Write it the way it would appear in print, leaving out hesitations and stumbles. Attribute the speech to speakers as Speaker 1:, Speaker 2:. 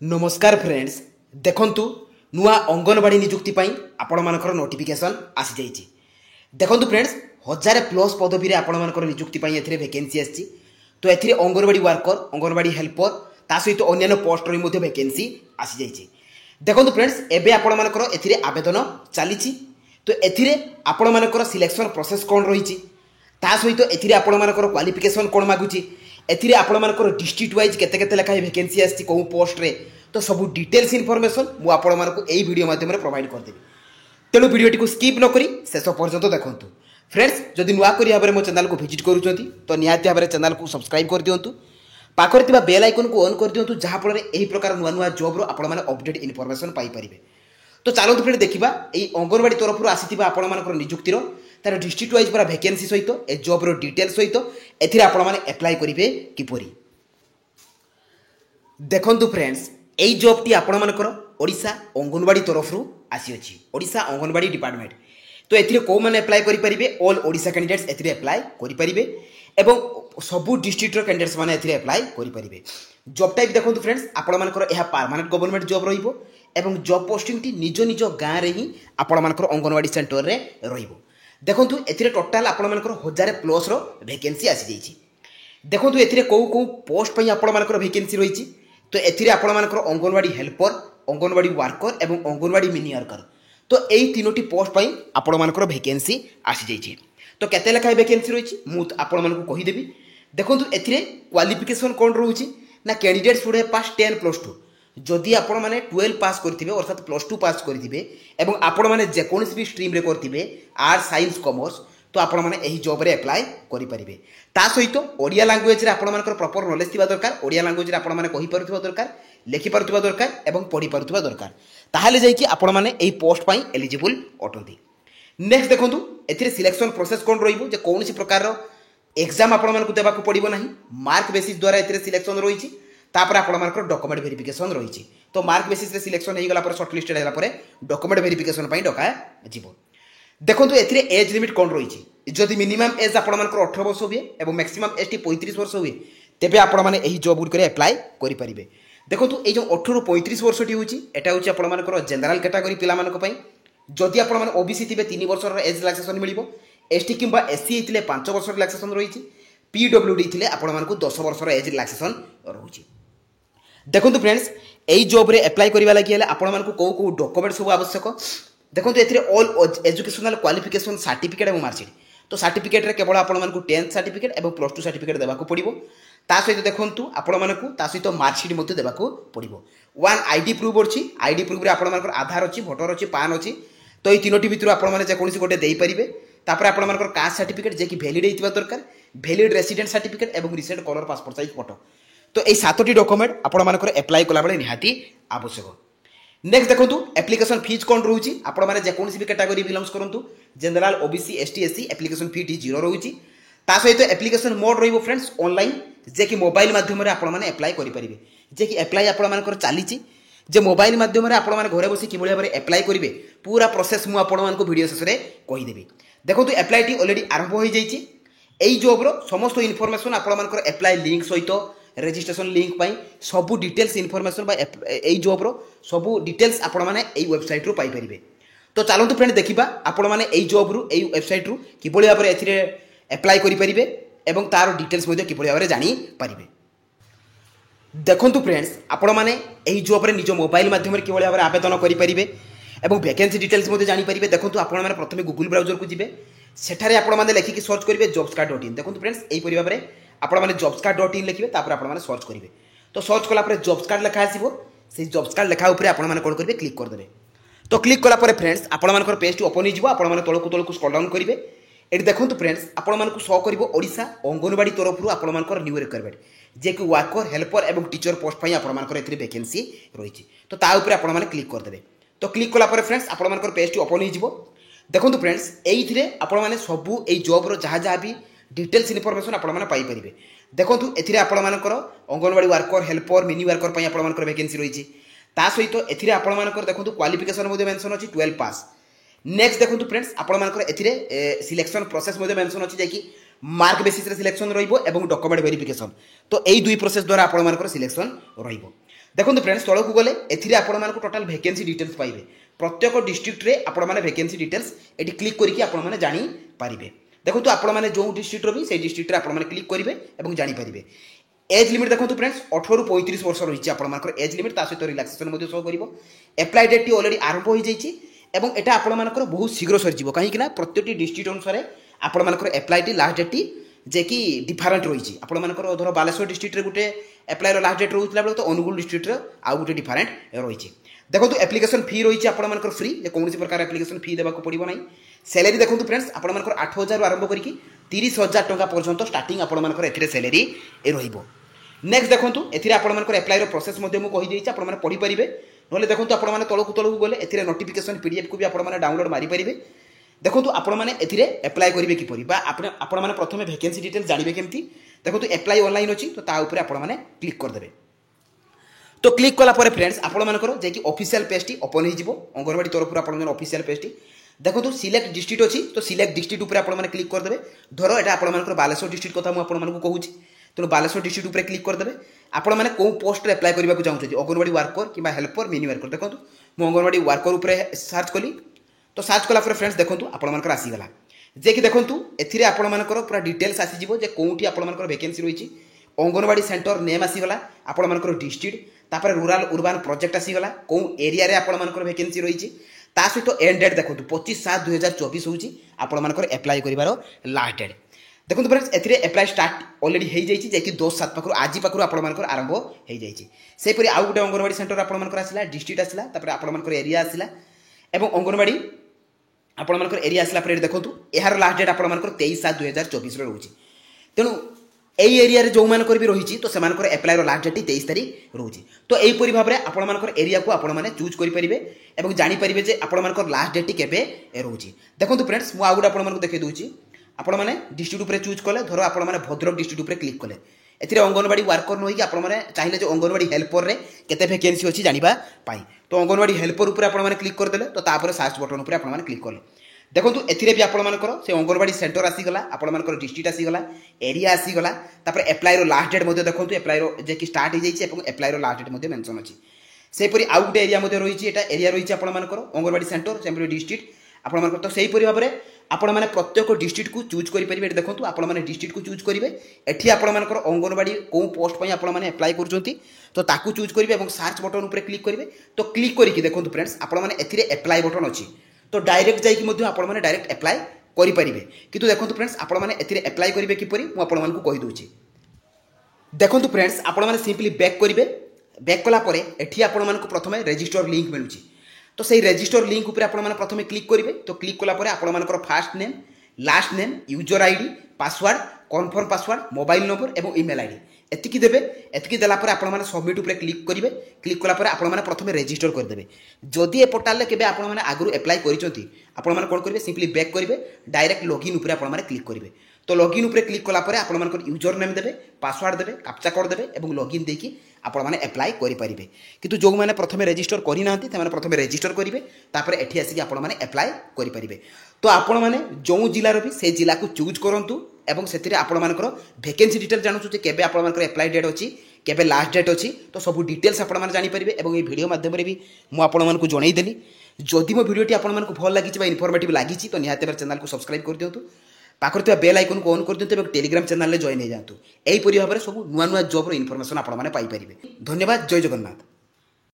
Speaker 1: नमस्कार फ्रेंड्स देखंतु नुआ अंगनवाड़ी नियुक्ति पाई आपण मानकर नोटिफिकेशन आसी जाइए। देखंतु फ्रेंड्स 1000+ पदवी रे आपण मानकर नियुक्ति पाई एथिरे वैकेंसी आसी। तो एथिरे अंगनवाड़ी वर्कर अंगनवाड़ी हेल्पर ता सहित अन्य पोस्ट रे मध्ये वैकेंसी आसी जाइए। देखंतु फ्रेंड्स एबे आपण मानकर एथिरे आवेदन चली। तो एथिरे आपण मानकर सिलेक्शन प्रोसेस कोन रही ता सहित एथिरे आपण मानकर क्वालिफिकेशन कोन मागुची एथिरे आपण मानकर डिस्ट्रिक्ट वाइज केते केते लेखा वैकेंसी आसी को पोस्ट रे तो सब डिटेल्स इनफॉरमेशन मु आपण मानक एई वीडियो माध्यम रे प्रोवाइड कर देबी। तेणु वीडियोटी को स्किप न करी शेष पर्यंत देखंतु। फ्रेंड्स जदि नुआ करी भाबरे मो चैनल को विजिट करूछंती तो निहाती भाबरे चैनल को सब्सक्राइब कर दियंतु। पाखरे थिबा बेल आइकन को ऑन कर दियंतु जहा फल रे एही प्रकार नुआ नुआ जॉब रो आपण माने अपडेट इनफॉरमेशन पाई परिबे। तो चलो फ्रेंड देखिबा एई अंगनवाड़ी तरफ रो आसीथिबा आपण मानकर नियुक्ति रो तार डिस्ट्रिक्ट वाइज पूरा वैकेंसी सहित ए जॉब रो डिटेल सहित एथिरे आपण माने अप्लाई करिवे किपरि। देखंतु फ्रेंड्स एई जॉब टी आपण मानकर ओडिशा अंगनवाड़ी तरफ रु आसी अछि। ओडिशा अंगनवाड़ी डिपार्टमेंट तो एथिरे को माने अप्लाई करि परिबे ऑल ओडिशा कैंडिडेट्स एथिरे अप्लाई करि परिबे एवं सबु डिस्ट्रिक्ट रो कैंडिडेट्स माने एथिरे अप्लाई करि परिबे। जॉब टाइप देखंतु फ्रेंड्स आपण मानकर एहा परमानेंट गवर्नमेंट जॉब रहिबो एवं जॉब पोस्टिंग टी निज निज गां रे ही आपण मानकर अंगनवाड़ी सेंटर रे रहिबो। देखंतु एथिरे टोटल आपण मानकर 1000+ रो वैकेंसी आसी जाइछि। देखंतु एथिरे को पोस्ट पई आपण मानकर वैकेंसी रहिछि। तो एथिरे आपण मानकर अंगनवाड़ी हेल्पर अंगनवाड़ी वर्कर एवं अंगनवाड़ी मिनी वर्कर तो एई तीनोटी पोस्ट पई आपण मानकर वैकेंसी आसी जाइछि। तो केते लेखा वैकेंसी रहिछि मु आपण मानकु कहि देबी। देखंतु एथिरे क्वालिफिकेशन कोन रहउछि ना कैंडिडेट्स वुड हैव पास 10+2 जदि आपण माने 12 पास करथिबे अर्थात +2 पास करथिबे एवं आपण माने जे कोनोसी भी स्ट्रीम रे करथिबे आर्ट्स साइंस कॉमर्स तो आपण माने एही जॉब रे अप्लाई करि परिबे। ता सहित ओडिया लैंग्वेज रे आपण मानकर प्रॉपर नॉलेज थिबा दरकार। ओडिया लैंग्वेज रे आपण माने कहि पारुथिबा दरकार लिखि पारुथिबा दरकार एवं पढि पारुथिबा दरकार ताहाले जाई कि आपण माने एही पोस्ट पई एलिजिबल अटंती। नेक्स्ट देखंतु एथिरे सिलेक्शन प्रोसेस कोन रहिबो जे कोनोसी प्रकार रो एग्जाम आपण मानकु देबाकू पड़िबो नाही। मार्क बेसिस द्वारा एथिरे सिलेक्शन रहिछि। तापर आपण मानकर डॉक्यूमेंट वेरिफिकेशन रहिछि। तो मार्क बेसिस रे सिलेक्शन हेइ गला पर शॉर्टलिस्टेड हैला पर डॉक्यूमेंट वेरिफिकेशन पई डका जिवो। देखंतु एथिरे एज लिमिट कोन रहिछि जदि मिनिमम एज आपण मानकर 18 वर्ष हुए एवं मैक्सिमम एज टी 35 वर्ष हुए तेबे आपण माने एही जॉब गुड करे अप्लाई करि परिबे। देखंतु ए जो 18 रु 35 वर्ष टी होछि एटा होछि आपण मानकर जनरल कैटेगरी पिला मानक पई। जदि आपण माने ओबीसी थिबे 3 वर्ष रो एज रिलैक्सेशन मिलिबो। एसटी किंबा एससी हिथिले 5 वर्ष रिलैक्सेशन रहिछि। पीडब्ल्यूडी थिले आपण मानकु 10 वर्ष रो एज रिलैक्सेशन रहुछि। देखंतु फ्रेंड्स एई जॉब रे अप्लाई करिवा लागि हेले आपण मानकु को डॉक्यूमेंट सब आवश्यक। देखंतु एथिरे ऑल एजुकेशनल क्वालिफिकेशन सर्टिफिकेट एवं मार्कशीट तो सर्टिफिकेट रे केवल आपण मानकु 10th सर्टिफिकेट एवं +2 सर्टिफिकेट देबाकू पड़िबो। ता सहित देखंतु आपण मानकु ता सहित मार्कशीट मध्ये देबाकू पड़िबो। वन आईडी प्रूफ अछि। आईडी प्रूफ रे आपण मानकर आधार अछि वोटर अछि पान अछि। तो एई तीनोटी भितर आपण माने जे कोनसी गोटे देई परिबे। तापर आपण मानकर कास्ट सर्टिफिकेट जे कि वैलिड हेतिबा दरकार वैलिड रेसिडेंट सर्टिफिकेट एवं recent colour passport size photo तो एई 7टी डॉक्यूमेंट आपण मानकर अप्लाई कला बेले निहाती आवश्यक। नेक्स्ट देखंतु एप्लिकेशन फीस कोन रहउछि आपण माने जे कोनसी भी कैटेगरी बिलोंग्स करंतु general OBC ST SC application fee टी 0 रहउछि। ता सहित एप्लिकेशन मोड रहिबो फ्रेंड्स ऑनलाइन जे कि मोबाइल माध्यम रे आपण माने अप्लाई करि परिबे। जे कि अप्लाई आपण मानकर चालिछि जे मोबाइल माध्यम रे आपण माने घरे बसी कि बळे अप्लाई करिवे पूरा प्रोसेस मु आपण मानको वीडियो शेष रे कहि देबी। देखंतु अप्लाई टी ऑलरेडी आरंभ होई जाइछि। एई जॉब रो समस्त इनफॉरमेशन आपण मानकर अप्लाई लिंक सहित रजिस्ट्रेशन लिंक पाई सबू डिटेल्स इनफॉरमेशन बा एई जॉब रो सबू डिटेल्स आपण माने एई वेबसाइट रो पाई परिबे। तो चलंतु फ्रेंड देखिबा आपण माने एई जॉब रो एई वेबसाइट रो किबोली भाबरे एथिरे अप्लाई करि परिबे एवं तार डिटेल्स मध्ये किबोली भाबरे जानि परिबे। देखंतु फ्रेंड्स आपण माने एई जॉब रे निजो मोबाइल माध्यम रे किबोली भाबरे आवेदन करि परिबे एवं वैकेंसी डिटेल्स मध्ये जानि परिबे। देखंतु आपण माने प्रथमे गूगल ब्राउजर को जिबे सेठारे आपण माने लेखि कि सर्च करिवे jobscard.in। देखंतु फ्रेंड्स एई परि भाबरे आपण माने jobscard.in लिखिबे तापर आपण माने सर्च करिवे। तो सर्च कला पर जॉब्स कार्ड लिखा आसीबो से जॉब्स कार्ड लिखा ऊपर आपण माने कोन करिवे क्लिक कर देबे। तो क्लिक कला पर फ्रेंड्स आपण मानकर पेज टी ओपन हिजिबो। आपण माने तळकु स्क्रॉल डाउन करिवे। एटी देखंतु फ्रेंड्स आपण मानकु शो करिवो ओडिशा अंगनवाड़ी तरफ रु आपण मानकर न्यू रिक्वायरमेंट जे कि वर्कर हेल्पर एवं टीचर पोस्ट पई आपण मानकर एथि वैकेंसी रहिछि। तो ता ऊपर आपण माने क्लिक कर देबे। तो क्लिक कला पर फ्रेंड्स आपण मानकर पेज टी ओपन हिजिबो। देखंतु फ्रेंड्स एइथिरे आपण माने सबु एई जॉब रो जहा जहा भी डिटेल्स इनफॉरमेशन आपण माने पाई परिबे। देखंतु एथिरे आपण मानकर anganwadi worker helper mini worker पई आपण मानकर वैकेंसी रहिछि। ता सहित एथिरे आपण मानकर देखंतु क्वालिफिकेशन मध्ये मेंशन अछि 12 पास। नेक्स्ट देखंतु फ्रेंड्स आपण मानकर एथिरे सिलेक्शन प्रोसेस मध्ये मेंशन अछि जे कि मार्क बेसिस रे सिलेक्शन रहिबो एवं डॉक्यूमेंट वेरिफिकेशन। तो एई दुई प्रोसेस द्वारा आपण मानकर सिलेक्शन रहिबो। देखो फ्रेंड्स तौक गले एथिरे आपण मानक टोटल वैकेंसी डिटेल्स पाइबे प्रत्येक डिस्ट्रिक्ट रे आपण माने वैकेंसी डिटेल्स एटी क्लिक करके आपण माने जानि पारिबे। देखो आपण माने जो डिस्ट्रिक्ट रो भी से डिस्ट्रिक्ट रे आपण माने क्लिक करिवे एवं जानि पारिबे। एज लिमिट देखो फ्रेंड्स 18 रु 35 वर्ष रही आपण मानक एज लिमिट ता सहित रिलैक्सेशन मध्ये शो करिवो। अप्लाई डेट टी ऑलरेडी आरंभ हो जाइछि एवं एटा आपण मानक बहुत शीघ्र सर जीवो काहे कि ना प्रत्येक डिस्ट्रिक्ट अनुसार आपण मानक अप्लाई टी लास्ट डेट टी जे कि डिफरेंट रही आपण मानकर धर बालेश्वर डिस्ट्रिक्ट रे गुटे अप्लाई लास्ट डेट रोला बेले तो अनुगुल डिस्ट्रिक्ट रे आउ गुटे डिफरेंट रही। देखो एप्लिकेशन फी रही आपण मानकर फ्री कौन प्रकार एप्लिकेशन फी देवा पड़ो ना। सैलरी देखो फ्रेंड्स आपण मानकर 8,000 आरंभ करके 30,000 टंका पर्यंत स्टार्टिंग आपण मानकर एथिरे सैलरी रहिबो। नेक्स्ट देखो एथिरे आपण मानकर अप्लाई रो प्रोसेस मध्ये मु कहि देइछि आपण माने पढि परिबे नले देखो आपण माने तळकु गले एथिरे नोटिफिकेशन पीडीएफ को भी आपण माने डाउनलोड मारि परिबे। देखो आपण मैंने एथिरे अप्लाई करेंगे किपरि बा आपण मैंने प्रथम वैकेंसी डिटेल्स जानबे केमती। देखो अप्लाई ऑनलाइन अच्छी तो ता ऊपर आपण मैंने क्लिक करदेवे। तो क्लिक कला परे फ्रेंड्स आपण मानकर जे कि ऑफिशियल पेज टी ओपन हो जिवो अंगनवाड़ी तरफ आपण ऑफिशियल पेज टी। देखो सिलेक्ट डिस्ट्रिक्ट अच्छी तो सिलेक्ट डिस्ट्रिक्ट ऊपर आपण मैंने क्लिक करदेवे। धर एटा आपण मानकर बालेश्वर डिस्ट्रिक्ट कथा मु आपण मानकु कहूची तो बालेश्वर डिस्ट्रिक्ट ऊपर क्लिक करदेवे। आपण मैंने को पोस्ट रे अप्लाई करबा को चाहूछथि अंगनवाड़ी वर्कर किबा हेल्पर मिनी वर्कर। देखो मु अंगनवाड़ी वर्कर ऊपर सर्च कली तो सर्च कला फ्रेंड्स देखो आपण मानकर आसीगला जे कि देखो एथिरे आपण मानकर पूरा डिटेल्स आसीजिवो जे कोउठी आपण मानकर वैकेंसी रही अंगनवाड़ी सेंटर नेम आसीगला आपण मानकर डिस्ट्रिक्ट तापर रूरल अर्बन प्रोजेक्ट आसीगला को एरिया रे आपण मानकर वैकेंसी रही ता सहित एंड डेट देखो 25/7/2024 होची आपण मानकर अप्लाई करिवार लास्ट डेट। देखो फ्रेंड्स एथिरे अप्लाई स्टार्ट ऑलरेडी हो जाइए जे कि 10/7 पाखरु आज पाखरु आपण मानकर आरंभ हो जाइए। से परि आउ गुटे अंगनवाड़ी सेंटर आपण मानकर आसीला डिस्ट्रिक्ट आसीला तापर आपण मानकर एरिया आसीला एवं अंगनवाड़ी आपण मानकर एरिया आसला पर देखो यार लास्ट डेट आपण मानकर 23/7/2024 रोची। तेणु एई एरिया रे जो मानकर भी रही तो सेमानकर अप्लाई रो लास्ट डेट 23 तारीख रोची। तो एई परि भाबरे आपण मानकर एरिया को आपण माने चूज करि परिबे एवं जानि परिबे जे आपण मानकर लास्ट डेट केबे रोची। देखो फ्रेंड्स मु आगुडा आपण मानकर देखै दोची आपण माने डिस्ट्रिक्ट ऊपर चूज कले धरो आपण माने भद्रक डिस्ट्रिक्ट ऊपर क्लिक कले एथिरे अंगनवाड़ी वर्कर नोई कि आपण माने चाहिले जो अंगनवाड़ी हेल्पर रे केते वैकेंसी अछि जानिबा पाई तो अंगनवाड़ी हेल्पर ऊपर आपण माने क्लिक कर देले तो तापर सर्च बटन ऊपर आपण माने क्लिक कले। देखो एथिरे भी आपण मानकर से अंगनवाड़ी सेंटर आसीगला आपण मानकर डिस्ट्रिक्ट आसीगला एरिया आसीगला तापर अप्लाई रो लास्ट डेट मध्ये देखो अप्लाई रो जे कि स्टार्ट हो जाइए एवं अप्लाई रो लास्ट डेट मध्ये मेंशन अछि। से परि आउ गुटे एरिया मध्ये रही एटा एरिया रही आपण मानकर अंगनवाड़ी सेंटर सेमपरि डिस्ट्रिक्ट आपण मानकर तो सेही परि भाबरे आपण माने प्रत्येक डिस्ट्रिक्ट को चूज करि परिबे। देखो आपण माने डिस्ट्रिक्ट को चूज करिवे एठी आपण मानकर अंगनवाड़ी को पोस्ट पई आपण माने अप्लाई करजोंती तो ताकू चूज करिवे एवं सर्च बटन ऊपर क्लिक करिवे। तो क्लिक करिकि देखो फ्रेंड्स आपण माने एथिरे अप्लाई बटन अछि तो डायरेक्ट जाइकि मध्ये आपण माने डायरेक्ट अप्लाई करि परिबे। किंतु देखो फ्रेंड्स आपण माने एथिरे अप्लाई करिवे किपरि मु आपण मानकु कहि दोछि। देखो फ्रेंड्स आपण माने सिंपली बैक करिवे बैक कला परे एठी आपण मानकु प्रथमे रजिस्टर लिंक मिलुछि तो सही रजिस्टर लिंक ऊपर आपण माने प्रथमे क्लिक करिवे। तो क्लिक कला परे आपण मानकर first name last name user ID password confirm password mobile number एवं ईमेल आईडी एतिकी देबे। एतिकी देला परे आपण माने सबमिट ऊपर क्लिक करिवे। क्लिक कला परे आपण माने प्रथमे रजिस्टर कर देबे। जदि ए पोर्टल रे केबे आपण माने आगरु अप्लाई करिसोंती आपण माने कोन करिवे सिंपली बैक करिवे डायरेक्ट लॉगिन ऊपर आपण माने क्लिक करिवे। तो लॉगिन ऊपर क्लिक कला परे आपण मानकर यूजर नेम देबे पासवर्ड देबे कैप्चा कोड देबे एवं लॉगिन देकी आपण माने अप्लाई करि परिबे। किंतु जो माने प्रथमे रजिस्टर करि नांती ते माने प्रथमे रजिस्टर करिवे तापर एठी आसी आपण माने अप्लाई करि परिबे। तो आपण माने जो जिल्ला रो भी से जिल्ला को चूज करंतु एवं सेथिरे आपण मानकर वैकेंसी डिटेल जानछु जे केबे आपण मानकर अप्लाई डेट अछि केबे लास्ट डेट अछि तो सब डिटेल्स आपण माने जानि परिबे। एवं ए वीडियो माध्यम रे भी मु आपण मानकु जणै देली। जदि मो वीडियोटी आपण मानकु भल लागिछि बा इन्फॉर्मेटिव लागिछि तो निहाते बेर चैनल को सब्सक्राइब कर दियंतु पाखर बेल आइकन को ऑन कर दियंतु एवं टेलीग्राम चैनल रे जॉइन हो जातु। एही परि भाबरे सब नुवा नुवा जॉब रो इन्फॉर्मेशन आपण माने पाई परिबे। धन्यवाद। जय जगन्नाथ।